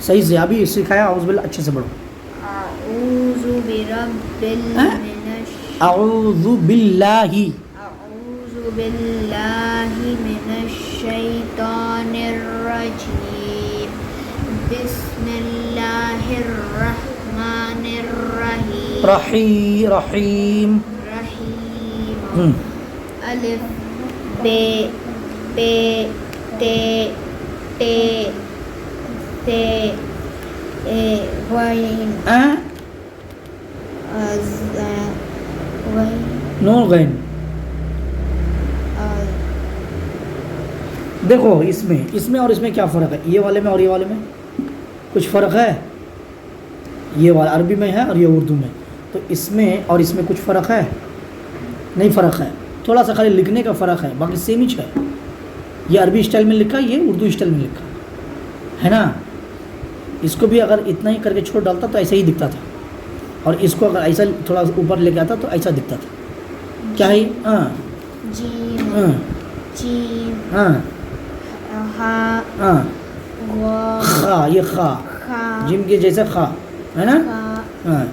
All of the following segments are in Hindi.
सही से अभी सिखाया औज़ बिल्लाह अच्छे से पढ़ो। अऊज़ु बिरब्बिल मिनश अऊज़ु बिल्लाहि अऊज़ु बिल्लाहि मिनश शैतानिर रजीम बिस्मिल्लाहिर रहमानिर रहीम रहीम रहीम अलिफ बे पे ते टे ते ए वाइन वाइन नून गैन। देखो इसमें और इसमें क्या फ़र्क है, ये वाले में और ये वाले में कुछ फ़र्क है। ये वाला अरबी में है और ये उर्दू में, तो इसमें और इसमें कुछ फ़र्क है नहीं, फ़र्क है थोड़ा सा, खाली लिखने का फ़र्क है, बाकी सेम ही है। ये अरबी स्टाइल में लिखा है, ये उर्दू स्टाइल में लिखा है ना। इसको भी अगर इतना ही करके छोड़ डालता तो ऐसा ही दिखता था, और इसको अगर ऐसा थोड़ा ऊपर लेके आता तो ऐसा दिखता था। क्या है? जीम जीम हा खा, ये खा जिम के जैसा खा है ना। हाँ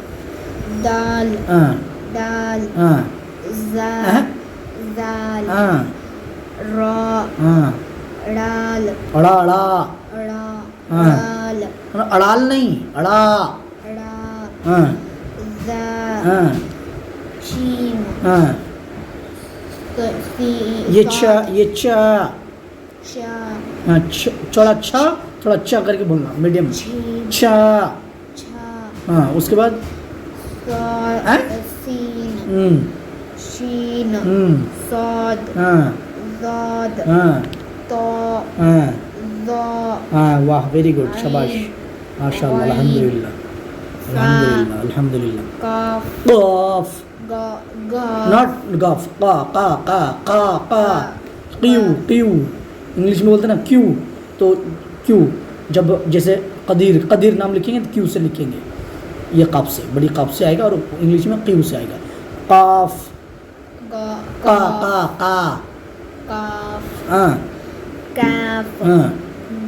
दाल हाँ दाल हाँ दाल हाँ रा हाँ डाल अड़ा अड़ा अड़ा हाँ। डाल अड़ाल नहीं, अड़ा। अड़ा हाँ जा हाँ शीम हाँ। सी ये चा, ये चा। शा हाँ थोड़ा अच्छा, थोड़ा अच्छा करके बोलना, मीडियम। छीम चा। छा हाँ उसके बाद हाँ? सीन शीन सौद हाँ ज़ाद हाँ तो हाँ ज़ा हाँ, वाह वेरी गुड, शाबाश, माशाल्लाह, अल्हम्दुलिल्लाह अल्हम्दुलिल्लाह अल्हम्दुलिल्लाह। काफ क़ाफ, गा गा नॉट गाफ, का का का का का। क्यू क्यू इंग्लिश में बोलते हैं ना क्यू, तो क्यू जब जैसे कदीर, कदीर नाम लिखेंगे तो क्यू से लिखेंगे, ये काफ से, बड़ी काफ से आएगा, और इंग्लिश में क्यू से आएगा। काफ गा का का का। काफ हाँ काफ हाँ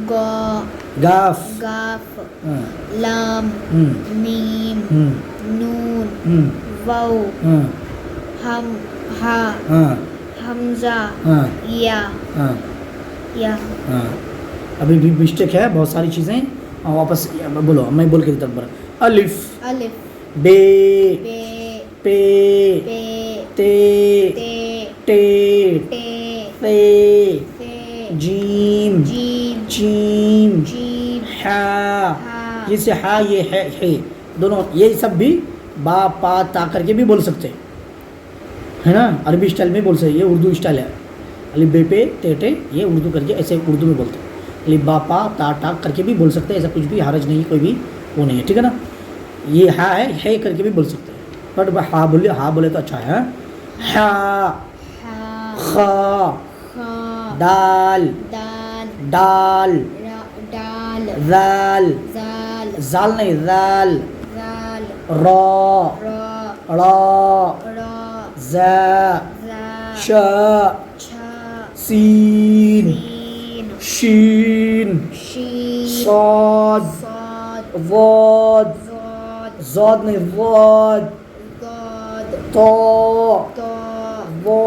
गा गाफ। गाफ हाँ लाम मीम नून वाव हाँ हम हा हाँ हमजा हाँ या हाँ या हाँ। अभी भी मिस्टेक है बहुत सारी चीज़ें, और वापस बोलो, मैं बोल के देता हूँ। अलिफ अलिफ बे बे पे पे ते ते टे टे ते ते जीम जीम चीम जीम हा। हा जैसे हा ये है दोनों, ये सब भी बा पा ता करके भी बोल सकते हैं, है ना। अरबी स्टाइल में बोल सकते, ये उर्दू स्टाइल है। अलिफ बे पे ते टे, ये उर्दू करके ऐसे उर्दू में बोलते हैं। अलिफ बा पा ता टा करके भी बोल सकते हैं, ऐसा कुछ भी हरज नहीं, कोई भी वो नहीं है, ठीक है ना। ये हा है करके भी बोल सकते हैं, बट हा बोले तो अच्छा है। हा हा खा खा दाल दाल दाल रा डाल जाल, जाल जाल नहीं जाल, जाल रा रा रा रा जा जा शा छा सीन सीन शीन शीन साद साद वाद, ज़ाद ज़ाद नहीं वाद, ज़ाद तो तो वो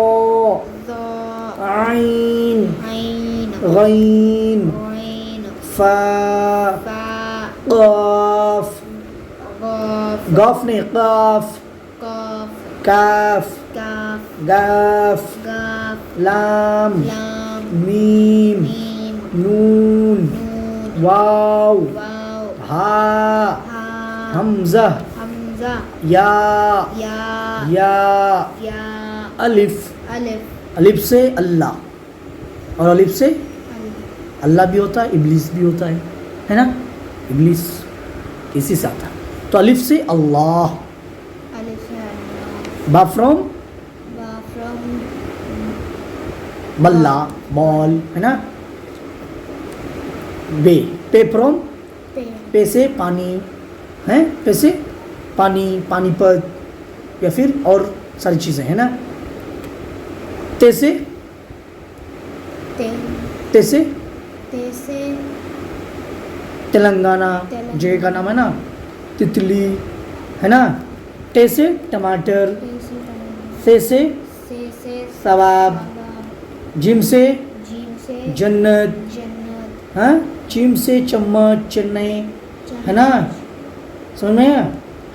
ज़ा आइन ऐन गैन गैन फा फा क़ाफ, गाफ गाफ नहीं काफ, काफ काफ काफ गाफ गाफ लाम लाम मीम मीम नून नून वाव वाव हा हा हमज़ा हमजा या या या या अलिफ, अलिफ अलिफ से अल्लाह, और अलिफ से अलिफ अल्लाह भी होता है, इब्लीस भी होता है ना। इब्लीस इसी से आता है, तो अलिफ से अल्लाह। अलिफ से अल्लाह बा फ्रॉम बा फ्रॉम बल्ला बॉल, है ना। बे पे फ्रॉम, पे पे से पानी है, पे से पानी, पानीपत, या फिर और सारी चीज़ें, है ना। ते से ते ते से ते से तेलंगाना, जगह का नाम है ना, तितली है ना, टे से टमाटर, से से सवाब, जिम से जीम से जन्नत, जन्नत, हाँ, चीम से चम्मच, चेन्नई है ना, समझ में आया?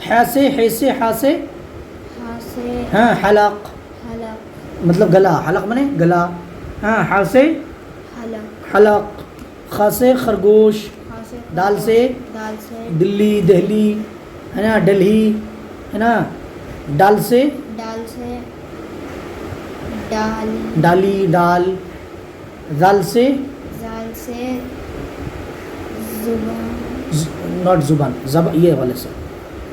है से हा से हा से हाँ हलक, हलक, मतलब गला, हलक माने गला, हाँ, हा से हलक, हलक, खा से खरगोश, हा से दाल से दाल से दिल्ली, दहली है ना, दिल्ली है ना, दाल से दाल से दाल, डाली, दाल, जाल से जाल से जुबान, नॉट जुबान, जब ये वाले से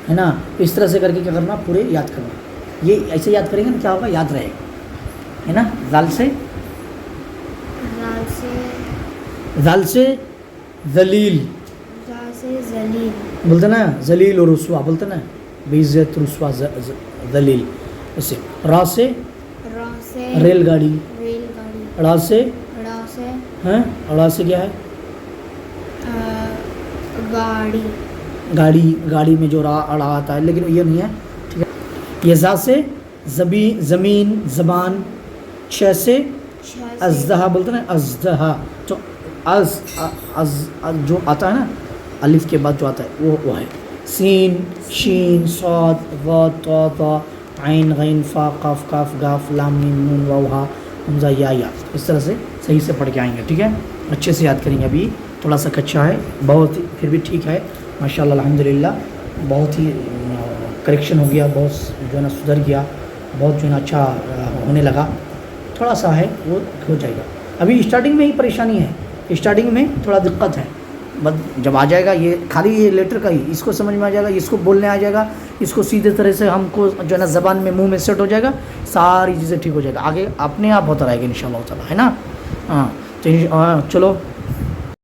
है ना। इस तरह से करके क्या करना, पूरे याद करना। ये ऐसे याद करेंगे ना, क्या होगा, याद रहेगा, है ना। जाल से जाल से जाल से जलील जाल से जलील, बोलते ना, जलील और रुस्वा बोलते ना, बेइज्जत, रुस्वा, जलील। ऐसे रा से रा से रेलगाड़ी, रेलगाड़ी, ड़ा से ड़ा से हैं, अड़ा से क्या है, गाड़ी, गाड़ी, गाड़ी में जो रा अड़ा आता है, लेकिन ये नहीं है, ठीक है। ये जा से ज़मीन, ज़बान, छ से छ से अज़दहा बोलते हैं ना, अज़दहा, तो जो आता है ना, अलिफ के बाद जो आता है वो है। सीन, शीन, सौद, व, तो, आइन, गैन, फा, काफ, काफ, गाफ, लाम, मीम, नून, वाव, हा, हमज़ा, या। इस तरह से सही से पढ़ के आएंगे, ठीक है, अच्छे से याद करेंगे। अभी थोड़ा सा कच्चा है, बहुत ही, फिर भी ठीक है, माशाल्लाह अल्हम्दुलिल्लाह, बहुत ही करेक्शन हो गया, बहुत जो है ना सुधर गया, बहुत जो है ना अच्छा होने लगा। थोड़ा सा है वो हो जाएगा, अभी स्टार्टिंग में ही परेशानी है, स्टार्टिंग में थोड़ा दिक्कत है, बस जब आ जाएगा ये खाली ये लेटर का ही, इसको समझ में आ जाएगा, इसको बोलने आ जाएगा, इसको सीधे तरह से हमको जो है ना ज़बान में, मुंह में सेट हो जाएगा, सारी चीज़ें ठीक हो जाएगा, आगे अपने आप होता रहेगा इंशाअल्लाह ताला, है ना। हाँ, तो चलो